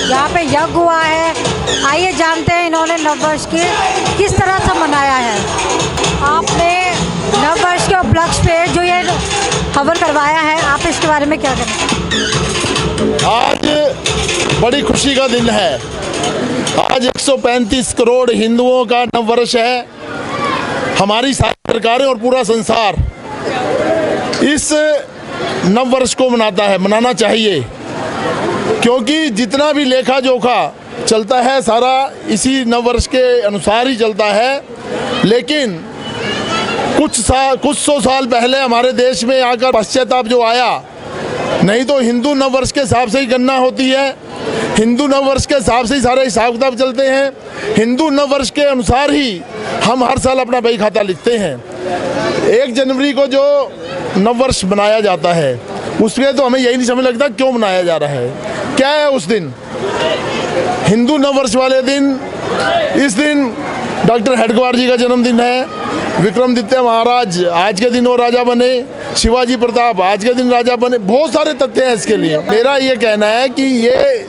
यहाँ पे यज्ञ हुआ है। आइए जानते हैं इन्होंने नववर्ष की किस तरह से मनाया है। आपने नववर्ष के उपलक्ष्य पे जो ये हवन करवाया है, आप इसके बारे में क्या कहें? आज बड़ी खुशी का दिन है। आज 135 करोड़ हिंदुओं का नववर्ष है। हमारी सारी सरकारें और पूरा संसार इस नववर्ष को मनाता है, मनाना चाहिए, क्योंकि जितना भी लेखा जोखा चलता है सारा इसी नववर्ष के अनुसार ही चलता है। लेकिन कुछ सौ साल पहले हमारे देश में आकर पश्चाताप जो आया, नहीं तो हिंदू नववर्ष के हिसाब से ही गणना होती है, हिंदू नववर्ष के हिसाब से ही सारे हिसाब किताब चलते हैं, हिंदू नववर्ष के अनुसार ही हम हर साल अपना बही खाता लिखते हैं। 1 जनवरी को जो नववर्ष मनाया जाता है उसमें तो हमें यही नहीं समझ लगता क्यों मनाया जा रहा है, क्या है उस दिन। हिंदू नववर्ष वाले दिन, इस दिन डॉक्टर हेडगेवार जी का जन्मदिन है, विक्रमादित्य महाराज आज के दिन वो राजा बने, शिवाजी प्रताप आज के दिन राजा बने, बहुत सारे तथ्य हैं इसके लिए। मेरा ये कहना है कि ये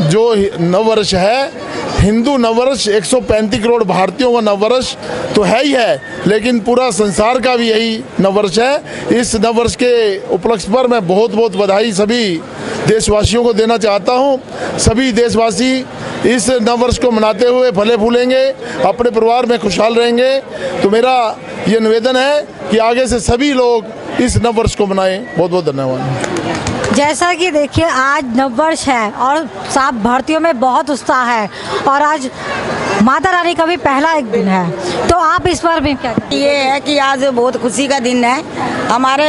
जो नववर्ष है, हिंदू नववर्ष 135 करोड़ भारतीयों का नववर्ष तो है ही है, लेकिन पूरा संसार का भी यही नववर्ष है। इस नववर्ष के उपलक्ष्य पर मैं बहुत बहुत बधाई सभी देशवासियों को देना चाहता हूं। सभी देशवासी इस नववर्ष को मनाते हुए फले फूलेंगे, अपने परिवार में खुशहाल रहेंगे। तो मेरा ये निवेदन है कि आगे से सभी लोग इस नववर्ष को मनाएं। बहुत बहुत धन्यवाद। जैसा कि देखिए आज नववर्ष है और सब भारतीयों में बहुत उत्साह है और आज माता रानी का भी पहला एक दिन है, तो आप इस बार भी क्या कहें? ये है कि आज बहुत खुशी का दिन है। हमारे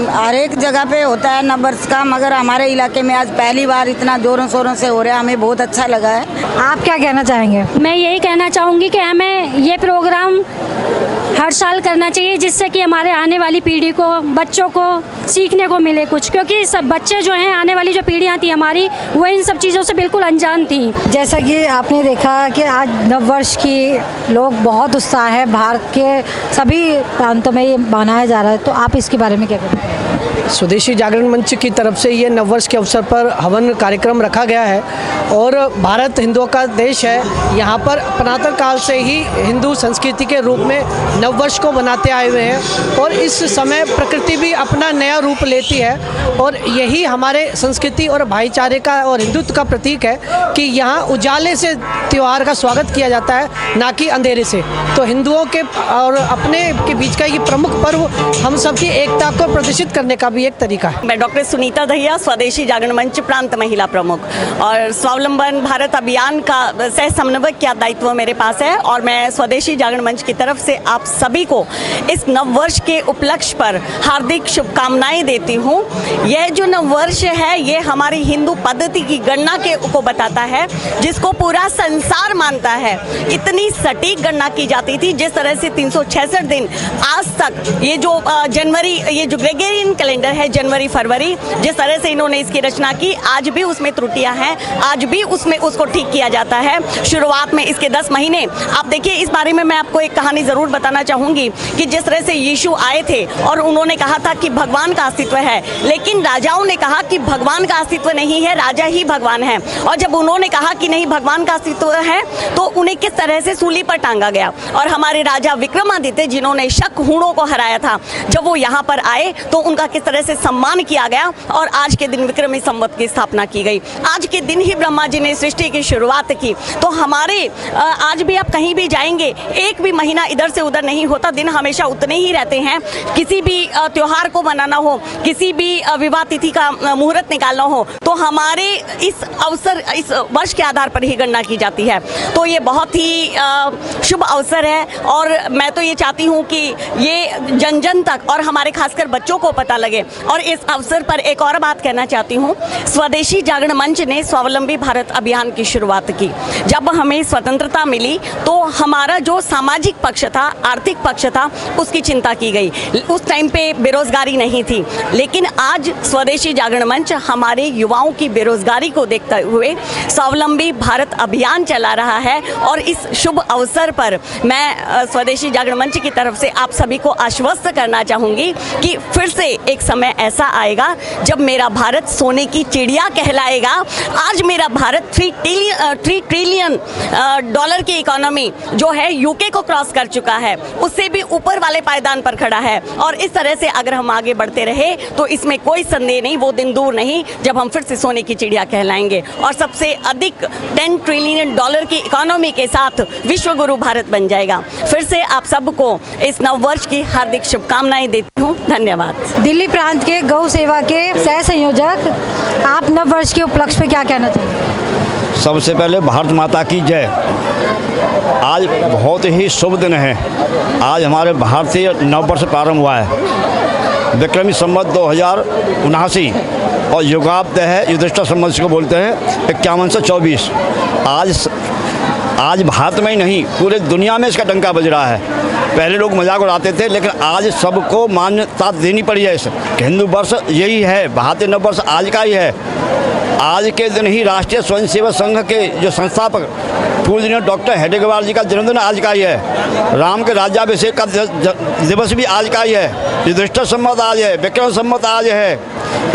हर एक जगह पे होता है नववर्ष का, मगर हमारे इलाके में आज पहली बार इतना जोरों शोरों से हो रहा है, हमें बहुत अच्छा लगा है। आप क्या कहना चाहेंगे? मैं यही कहना चाहूँगी कि हमें ये प्रोग्राम हर साल करना चाहिए, जिससे कि हमारे आने वाली पीढ़ी को, बच्चों को सीखने को मिले कुछ, क्योंकि सब बच्चे जो हैं, आने वाली जो पीढ़ियाँ थी हमारी, वो इन सब चीज़ों से बिल्कुल अनजान थी। जैसा कि आपने देखा कि आज नववर्ष की लोग बहुत उत्साह है, भारत के सभी प्रांतों में ये मनाया जा रहा है, तो आप इसके बारे में क्या कहेंगे? स्वदेशी जागरण मंच की तरफ से ये नववर्ष के अवसर पर हवन कार्यक्रम रखा गया है और भारत हिंदुओं का देश है। यहाँ पर पुरातन काल से ही हिंदू संस्कृति के रूप में नववर्ष को मनाते आए हुए हैं और इस समय प्रकृति भी अपना नया रूप लेती है और यही हमारे संस्कृति और भाईचारे का और हिंदुत्व का प्रतीक है कि यहाँ उजाले से त्यौहार का स्वागत किया जाता है, ना कि अंधेरे से। तो हिंदुओं के और अपने के बीच का ये प्रमुख पर्व हम सबकी एकता को प्रदर्शित करने का भी एक तरीका है। मैं डॉक्टर सुनीता दहिया, स्वदेशी जागरण मंच प्रांत महिला प्रमुख और स्वावलंबन भारत अभियान का सह समन्वयक का दायित्व मेरे पास है और मैं स्वदेशी जागरण मंच की तरफ से आप सभी को इस नववर्ष के उपलक्ष्य पर हार्दिक शुभकामनाएं देती हूँ। यह जो नववर्ष है ये हमारी हिंदू पद्धति की गणना को बताता है, जिसको पूरा संसार मानता है। इतनी सटीक गणना की जाती थी, जिस तरह से 366 दिन आज तक ये जो ये जो ग्रेगोरियन कैलेंडर है, जनवरी फरवरी, जिस तरह से इन्होंने इसकी रचना की, आज भी उसमें त्रुटियां हैं, आज भी उसमें उसको ठीक किया जाता है। शुरुआत में इसके 10 महीने आप देखिए, इस बारे में मैं आपको एक कहानी जरूर बताना चाहूंगी कि जिस तरह से यीशु आए थे और उन्होंने कहा था कि भगवान का अस्तित्व है, लेकिन राजाओं ने कहा कि भगवान का अस्तित्व नहीं है, राजा ही भगवान है। और जब उन्होंने कहा कि नहीं भगवान का अस्तित्व है, तो उन्हें किस तरह से सूली पर टांगा गया। और हमारे राजा विक्रमादित्य, जिन्होंने शक हूणों को हराया था, जब वो यहाँ पर आए तो उनका किस तरह से सम्मान किया गया और आज के दिन विक्रमी संवत की स्थापना की गई। आज के दिन ही ब्रह्मा जी ने सृष्टि की शुरुआत की। तो हमारे आज भी आप कहीं भी जाएंगे, एक भी महीना इधर से उधर नहीं होता, दिन हमेशा उतने ही रहते हैं। किसी भी त्योहार को मनाना हो, किसी भी विवाह तिथि का मुहूर्त निकालना हो, तो हमारे इस अवसर, इस वर्ष के आधार पर ही गणना की जाती है। तो ये बहुत ही शुभ अवसर है और मैं तो ये चाहती हूँ कि ये जन जन तक और हमारे खासकर बच्चों को पता लगे। और इस अवसर पर एक और बात कहना चाहती हूँ, स्वदेशी जागरण मंच ने स्वावलंबी भारत अभियान की शुरुआत की। जब हमें स्वतंत्रता मिली तो हमारा जो सामाजिक पक्ष था, आर्थिक पक्ष था उसकी चिंता की गई। उस टाइम पे बेरोजगारी नहीं थी, लेकिन आज स्वदेशी जागरण मंच हमारे युवाओं की बेरोजगारी को देखते हुए स्वावलंबी भारत अभियान चला रहा है। और इस शुभ अवसर पर मैं स्वदेशी जागरण मंच की तरफ से आप सभी को आश्वस्त करना चाहूँगी कि फिर से एक समय ऐसा आएगा जब मेरा भारत सोने की चिड़िया कहलाएगा। आज मेरा भारत 3 ट्रिलियन डॉलर की इकोनॉमी जो है यूके को क्रॉस कर चुका है, उससे भी ऊपर वाले पायदान पर खड़ा है। और इस तरह से अगर हम आगे बढ़ते रहे तो इसमें कोई संदेह नहीं, वो दिन दूर नहीं जब हम फिर से सोने की चिड़िया कहलाएंगे और सबसे अधिक 10 ट्रिलियन डॉलर की इकोनॉमी के साथ विश्व गुरु भारत बन जाएगा। फिर से आप सबको इस नववर्ष की हार्दिक शुभकामनाएं देती हूँ। धन्यवाद। दिल्ली प्रांत के गौ सेवा के सह संयोजक, आप नववर्ष के उपलक्ष्य पे क्या कहना चाहेंगे? सबसे पहले भारत माता की जय। आज बहुत ही शुभ दिन है। आज हमारे भारतीय नववर्ष प्रारंभ हुआ है। विक्रमी संवत 2079 और युगाब्द है, युधिष्ठिर संवत जिसको बोलते हैं, 51 से 24। आज भारत में ही नहीं पूरे दुनिया में इसका डंका बज रहा है। पहले लोग मजाक उड़ाते थे, लेकिन आज सबको मान्यता देनी पड़ी है। इस हिंदू वर्ष यही है, भारतीय नववर्ष आज का ही है। आज के दिन ही राष्ट्रीय स्वयंसेवक संघ के जो संस्थापक पूजनीय डॉक्टर हेडगेवार जी का जन्मदिन आज का ही है। राम के राज्याभिषेक का दिवस भी आज का ही है। युधिष्ठिर संवत आज है, विक्रम संवत आज है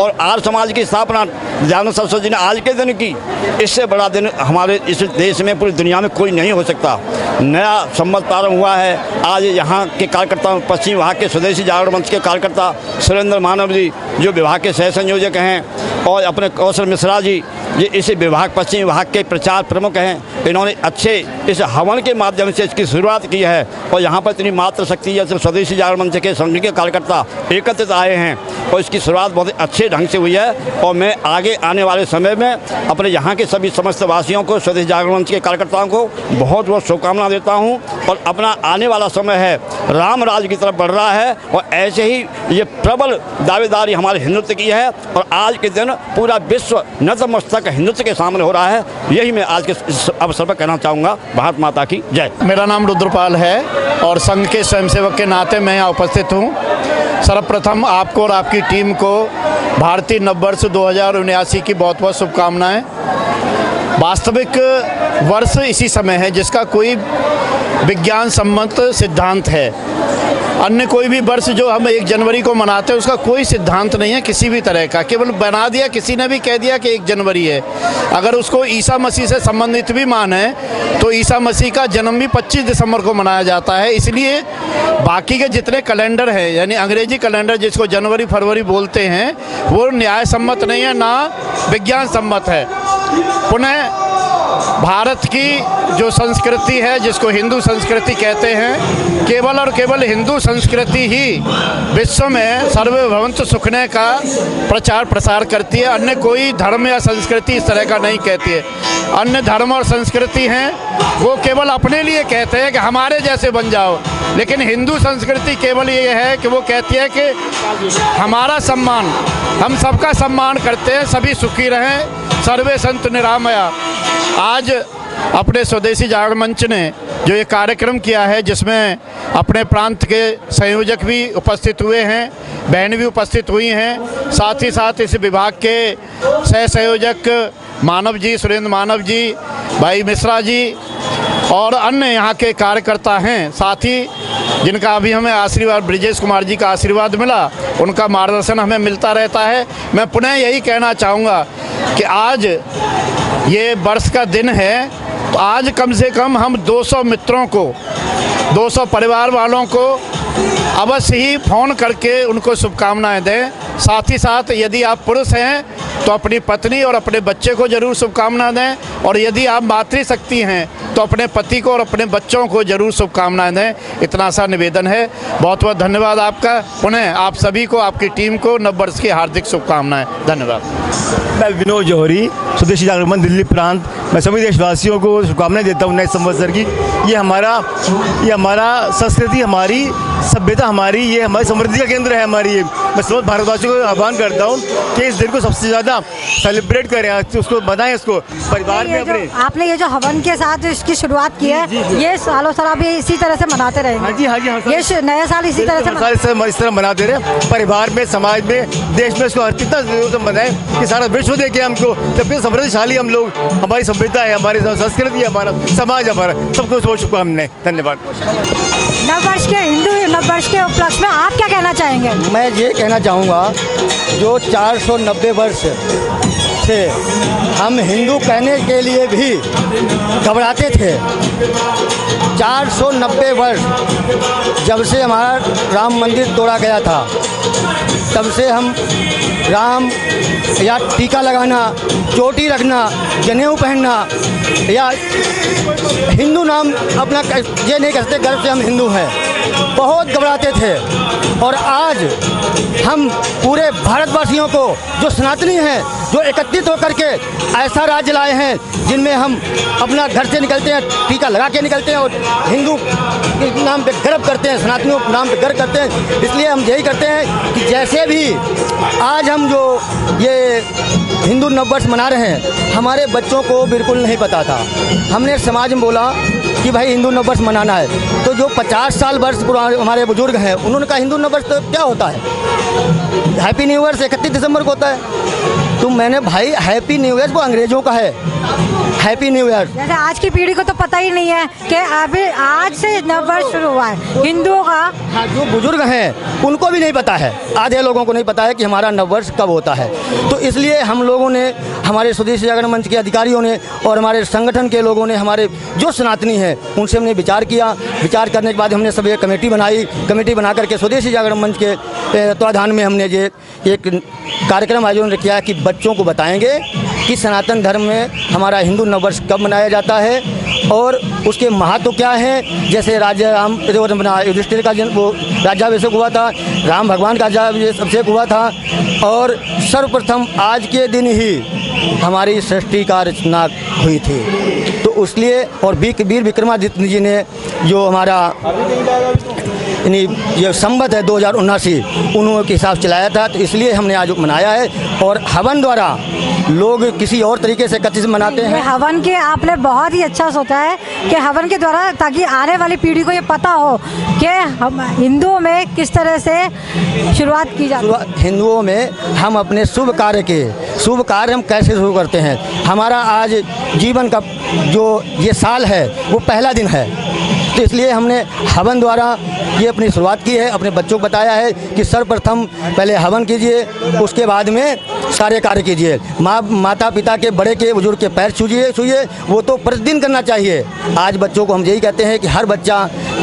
और आर्य समाज की स्थापना दयानंद सरस्वती जी ने आज के दिन की। इससे बड़ा दिन हमारे इस देश में, पूरी दुनिया में कोई नहीं हो सकता। नया संवत प्रारंभ हुआ है। आज यहाँ के कार्यकर्ता, पश्चिम विभाग के स्वदेशी जागरण मंच के कार्यकर्ता सुरेंद्र मानव जी जो विभाग के सह संयोजक हैं, और अपने कौशल मिश्रा जी ये इस विभाग, पश्चिम विभाग के प्रचार प्रमुख हैं। इन्होंने अच्छे इस हवन के माध्यम से इसकी शुरुआत की है और यहाँ पर इतनी मात्र शक्ति है, सिर्फ स्वदेशी जागरण मंच के संघ के कार्यकर्ता एकत्रित आए हैं और इसकी शुरुआत बहुत अच्छे ढंग से हुई है। और मैं आगे आने वाले समय में अपने यहाँ के सभी समस्त वासियों को, स्वदेशी जागरण मंच के कार्यकर्ताओं को बहुत बहुत शुभकामना देता हूँ। और अपना आने वाला समय है राम राज की तरफ बढ़ रहा है और ऐसे ही ये प्रबल दावेदारी हमारे हिंदुत्व की है और आज के दिन पूरा विश्व नतमस्तक हिंदुत्व के सामने हो रहा है। यही मैं आज के इस अवसर पर कहना चाहूँगा। भारत माता की जय। मेरा नाम रुद्रपाल है और संघ के स्वयंसेवक के नाते मैं यहाँ उपस्थित हूँ। सर्वप्रथम आपको और आपकी टीम को भारतीय नववर्ष 2079 की बहुत बहुत शुभकामनाएं। वास्तविक वर्ष इसी समय है जिसका कोई विज्ञान सम्मत सिद्धांत है। अन्य कोई भी वर्ष जो हम 1 जनवरी को मनाते हैं उसका कोई सिद्धांत नहीं है किसी भी तरह का, केवल बना दिया, किसी ने भी कह दिया कि 1 जनवरी है। अगर उसको ईसा मसीह से संबंधित भी माने तो ईसा मसीह का जन्म भी 25 दिसंबर को मनाया जाता है। इसलिए बाकी के जितने कैलेंडर हैं, यानी अंग्रेजी कैलेंडर जिसको जनवरी फरवरी बोलते हैं, वो न्याय सम्मत नहीं है, ना विज्ञान सम्मत है। पुनः भारत की जो संस्कृति है, जिसको हिंदू संस्कृति कहते हैं, केवल और केवल हिंदू संस्कृति ही विश्व में सर्वभवन्तु सुखने का प्रचार प्रसार करती है। अन्य कोई धर्म या संस्कृति इस तरह का नहीं कहती है। अन्य धर्म और संस्कृति हैं वो केवल अपने लिए कहते हैं कि हमारे जैसे बन जाओ, लेकिन हिंदू संस्कृति केवल ये है कि वो कहती है कि हमारा सम्मान, हम सबका सम्मान करते हैं, सभी सुखी रहें, सर्वे संतु निरामया। आज अपने स्वदेशी जागरण मंच ने जो ये कार्यक्रम किया है, जिसमें अपने प्रांत के संयोजक भी उपस्थित हुए हैं, बहन भी उपस्थित हुई हैं, साथ ही साथ इस विभाग के सह संयोजक मानव जी, सुरेंद्र मानव जी, भाई मिश्रा जी और अन्य यहाँ के कार्यकर्ता हैं। साथ ही जिनका अभी हमें आशीर्वाद, ब्रिजेश कुमार जी का आशीर्वाद मिला, उनका मार्गदर्शन हमें मिलता रहता है। मैं पुनः यही कहना चाहूँगा कि आज ये वर्ष का दिन है, तो आज कम से कम हम 200 मित्रों को, 200 परिवार वालों को अवश्य ही फ़ोन करके उनको शुभकामनाएं दें। साथ ही साथ यदि आप पुरुष हैं तो अपनी पत्नी और अपने बच्चे को ज़रूर शुभकामनाएं दें, और यदि आप मातृशक्ति हैं तो अपने पति को और अपने बच्चों को ज़रूर शुभकामनाएं दें। इतना सा निवेदन है। बहुत बहुत धन्यवाद आपका। पुनः आप सभी को, आपकी टीम को नववर्ष की हार्दिक शुभकामनाएं। धन्यवाद। मैं विनोद जौहरी, स्वदेशी जागरण मंच दिल्ली प्रांत। मैं सभी देशवासियों को शुभकामनाएं देता हूँ नए संवत्सर की। ये हमारा संस्कृति, हमारी सभ्यता, हमारी ये हमारी समृद्धि का केंद्र है। हमारी ये मैं समस्त भारतवासियों को आह्वान करता हूँ कि इस दिन को सबसे ज़्यादा सेलिब्रेट करें, उसको बनाएं, इसको परिवार में अपने। आपने ये जो हवन के साथ इसकी शुरुआत की है, ये सालों साल आप ये इसी तरह से मनाते रहेंगे? हाँ जी, हाँ जी, हाँ जी। ये नया साल इसी तरह से इस तरह मनाते रहे, परिवार में, समाज में, देश में इसको कितना जरूर से मनाएं कि सारा विश्व देखे हमको, जबकि समृद्धशाली हम लोग, हमारी सभ्यता है, हमारी संस्कृति है, हमारा समाज हमारा, सबको सोच चुका हमने। धन्यवाद। नववर्ष के हिंदू नववर्ष के उपलक्ष्य में आप क्या कहना चाहेंगे? मैं ये कहना चाहूँगा, जो 490 वर्ष से हम हिंदू कहने के लिए भी घबराते थे, 490 वर्ष जब से हमारा राम मंदिर तोड़ा गया था, तब से हम राम या टीका लगाना, चोटी रखना, जनेऊ पहनना या हिंदू नाम अपना ये नहीं कहते गर्व से हम हिंदू हैं, बहुत घबराते थे। और आज हम पूरे भारतवासियों को, जो सनातनी हैं, जो एकत्रित होकर के ऐसा राज्य लाए हैं जिनमें हम अपना घर से निकलते हैं, टीका लगा के निकलते हैं और हिंदू के नाम पे गर्व करते हैं, सनातनियों के नाम पे गर्व करते हैं। इसलिए हम यही करते हैं कि जैसे भी आज हम जो ये हिंदू नववर्ष मना रहे हैं, हमारे बच्चों को बिल्कुल नहीं पता था। हमने समाज में बोला कि भाई हिंदू नववर्ष मनाना है, तो जो 50 साल वर्ष पुराने हमारे बुजुर्ग हैं, उन्होंने कहा हिंदू नववर्ष तो क्या होता है, हैप्पी न्यू ईयर 31 दिसंबर को होता है। तो मैंने भाई हैप्पी न्यू ईयर वो अंग्रेजों का है, हैप्पी न्यू ईयर। जैसे आज की पीढ़ी को तो पता ही नहीं है कि अभी आज से नववर्ष शुरू हुआ है हिंदुओं का। हाँ, जो बुजुर्ग हैं उनको भी नहीं पता है, आधे लोगों को नहीं पता है कि हमारा नववर्ष कब होता है। तो इसलिए हम लोगों ने, हमारे स्वदेशी जागरण मंच के अधिकारियों ने और हमारे संगठन के लोगों ने, हमारे जो सनातनी हैं उनसे हमने विचार किया। विचार करने के बाद हमने सब एक कमेटी बनाई। कमेटी बना करके स्वदेशी जागरण मंच के तत्वाधान में हमने ये एक कार्यक्रम आयोजन किया कि बच्चों को बताएंगे कि सनातन धर्म में हमारा हिंदू नववर्ष कब मनाया जाता है और उसके महत्व क्या है। जैसे राजा राम युधिष्ठिर का वो राज्याभिषेक हुआ था, राम भगवान का राज्याभिषेक हुआ था और सर्वप्रथम आज के दिन ही हमारी सृष्टि का रचना हुई थी। तो उसलिए और वीर विक्रमादित्य जी ने जो हमारा ये संवत है 2079 उन्होंने के हिसाब से चलाया था, तो इसलिए हमने आज मनाया है। और हवन द्वारा लोग किसी और तरीके से कच्चे से मनाते हैं। हवन के आपने बहुत ही अच्छा सोचा है कि हवन के द्वारा, ताकि आने वाली पीढ़ी को ये पता हो कि हम हिंदुओं में किस तरह से शुरुआत की जाती है। हिंदुओं में हम अपने शुभ कार्य हम कैसे शुरू करते हैं। हमारा आज जीवन का जो ये साल है वो पहला दिन है, तो इसलिए हमने हवन द्वारा ये अपनी शुरुआत की है। अपने बच्चों को बताया है कि सर्वप्रथम पहले हवन कीजिए, उसके बाद में सारे कार्य कीजिए। माता पिता के, बड़े के, बुजुर्ग के पैर छूइए, वो तो प्रतिदिन करना चाहिए। आज बच्चों को हम यही कहते हैं कि हर बच्चा,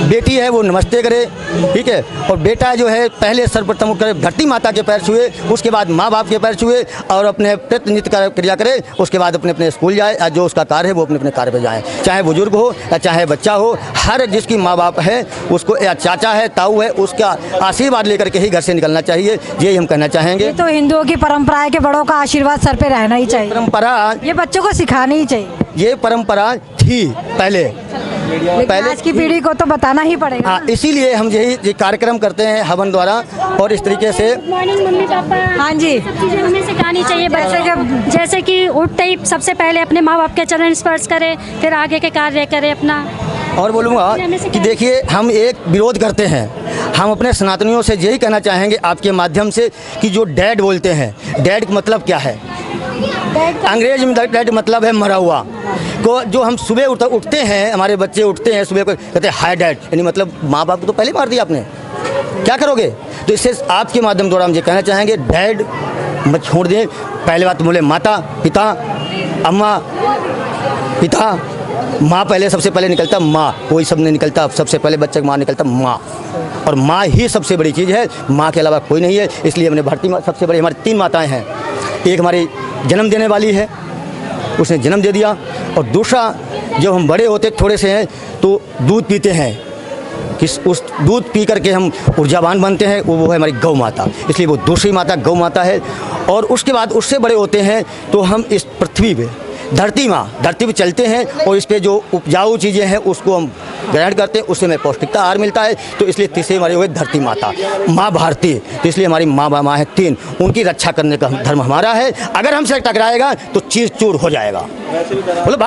बेटी है वो नमस्ते करे, ठीक है, और बेटा जो है पहले सर्वप्रथम करे धरती माता के पैर छुए, उसके बाद माँ बाप के पैर छुए और अपने नित्य क्रिया करे, उसके बाद अपने अपने स्कूल जाए, जो उसका कार्य है वो अपने अपने कार्य पर जाए। चाहे बुजुर्ग हो या चाहे बच्चा हो, हर जिसकी माँ बाप है उसको, या चाचा है, ताऊ है, उसका आशीर्वाद लेकर के ही घर से निकलना चाहिए। यही हम कहना चाहेंगे। ये तो हिंदुओं की परंपरा है कि बड़ों का आशीर्वाद सर पे रहना ही चाहिए। परंपरा ये बच्चों को सिखानी ही चाहिए। ये परंपरा थी पहले आज की पीढ़ी को तो बताना ही पड़ेगा। हाँ, इसीलिए हम यही कार्यक्रम करते हैं हवन द्वारा और इस तरीके से। मॉर्निंग मम्मी पापा, हाँ जी, सब चीज़ें हमें सिखानी चाहिए बच्चे के, जैसे कि उठते ही सबसे पहले अपने माँ बाप के चरण स्पर्श करे, फिर आगे के कार्य करे अपना। और बोलूँगा कि देखिए, हम एक विरोध करते हैं। हम अपने सनातनियों से यही कहना चाहेंगे आपके माध्यम से कि जो डैड बोलते हैं, डैड का मतलब क्या है? अंग्रेज में डैड मतलब है मरा हुआ को। जो हम सुबह उठते हैं, हमारे बच्चे उठते हैं सुबह को, कहते हैं हाय डैड, यानी मतलब माँ बाप को तो पहले मार दिया आपने, क्या करोगे? तो इससे आपके माध्यम द्वारा हम ये कहना चाहेंगे, डैड मत छोड़ दें। पहले बात बोले माता पिता, अम्मा पिता, माँ पहले, सबसे पहले निकलता माँ, कोई सब नहीं निकलता, सबसे पहले बच्चे का माँ निकलता माँ, और माँ ही सबसे बड़ी चीज़ है, माँ के अलावा कोई नहीं है। इसलिए हमने भारतीय माँ सबसे बड़ी, हमारी 3 माताएं हैं। एक हमारी जन्म देने वाली है, उसने जन्म दे दिया, और दूसरा जब हम बड़े होते थोड़े से हैं तो दूध पीते हैं, किस उस दूध पी करके हम ऊर्जावान बनते हैं, वो है हमारी गौ माता, इसलिए वो दूसरी माता गौ माता है। और उसके बाद उससे बड़े होते हैं तो हम इस पृथ्वी पे, धरती पे चलते हैं और इस पे जो उपजाऊ चीज़ें हैं उसको हम ग्रहण करते हैं उससे हमें पौष्टिकता आहार मिलता है। तो इसलिए तीसरी हमारी हो गई धरती माता, माँ भारती। तो इसलिए हमारी माँ है 3, उनकी रक्षा करने का धर्म हमारा है। अगर हमसे टकराएगा तो चीर चूर हो जाएगा।